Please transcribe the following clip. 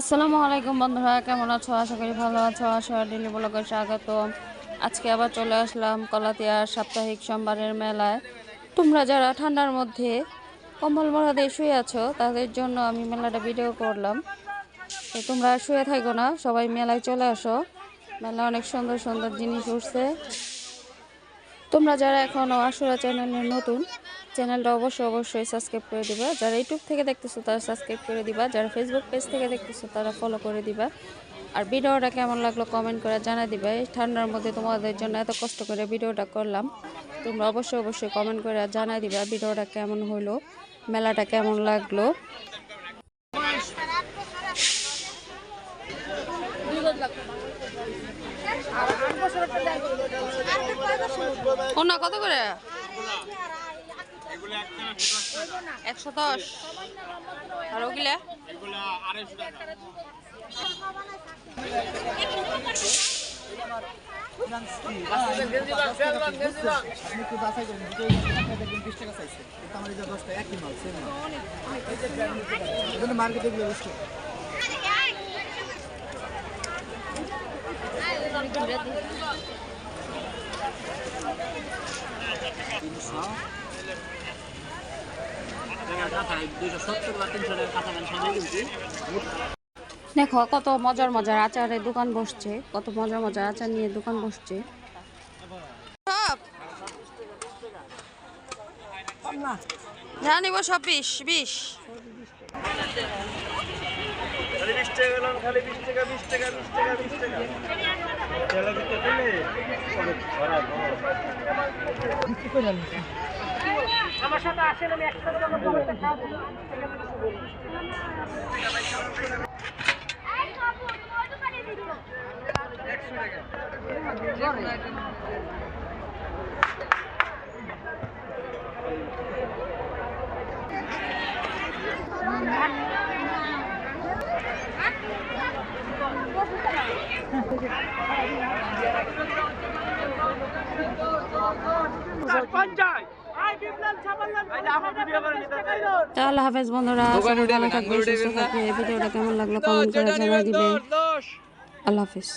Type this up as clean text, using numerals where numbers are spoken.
আসসালামু আলাইকুম বন্ধুরা, কেমন আছো? আশা করি ভালো আছো। আশা ডেলি ব্লগে স্বাগত। আজকে আবার চলে আসলাম কলাতিয়ার সাপ্তাহিক সোমবারের মেলায়। তোমরা যারা ঠান্ডার মধ্যে কম্বল মোড়া দিয়ে শুয়ে আছো তাদের জন্য আমি মেলাটা ভিডিও করলাম। তো তোমরা শুয়ে থাকো না, সবাই মেলায় চলে আসো। মেলা অনেক সুন্দর সুন্দর জিনিস উঠছে। তোমরা যারা এখনও আশুরা চ্যানেলে নতুন, চ্যানেলটা অবশ্যই সাবস্ক্রাইব করে দিবা। যারা ইউটিউব থেকে দেখতেছো তারা সাবস্ক্রাইব করে দিবা, যারা ফেসবুক পেজ থেকে দেখতেছো তারা ফলো করে দিবা। আর ভিডিওটা কেমন লাগলো কমেন্ট করে জানাই দিবা। এই ঠান্ডার মধ্যে তোমাদের জন্য এত কষ্ট করে ভিডিওটা করলাম, তোমরা অবশ্যই কমেন্ট করে জানাই দিবা ভিডিওটা কেমন হলো, মেলাটা কেমন লাগলো। কত করে? 110। আর ওগুলা দেখো কত মজার মজার আচারের দোকান বসছে, কত মজার মজার আচার নিয়ে দোকান বসছে। জানিব সব 20 আমার সাথে আসেন, আমি একসাথে খাবো। আল্লাহ হাফেজ বন্ধুরা, ভালো থাকবে, সুস্থ থাকবে। ভিডিওটা কেমন লাগলো কমেন্ট করে জানাই দিবে। আল্লাহ হাফেজ।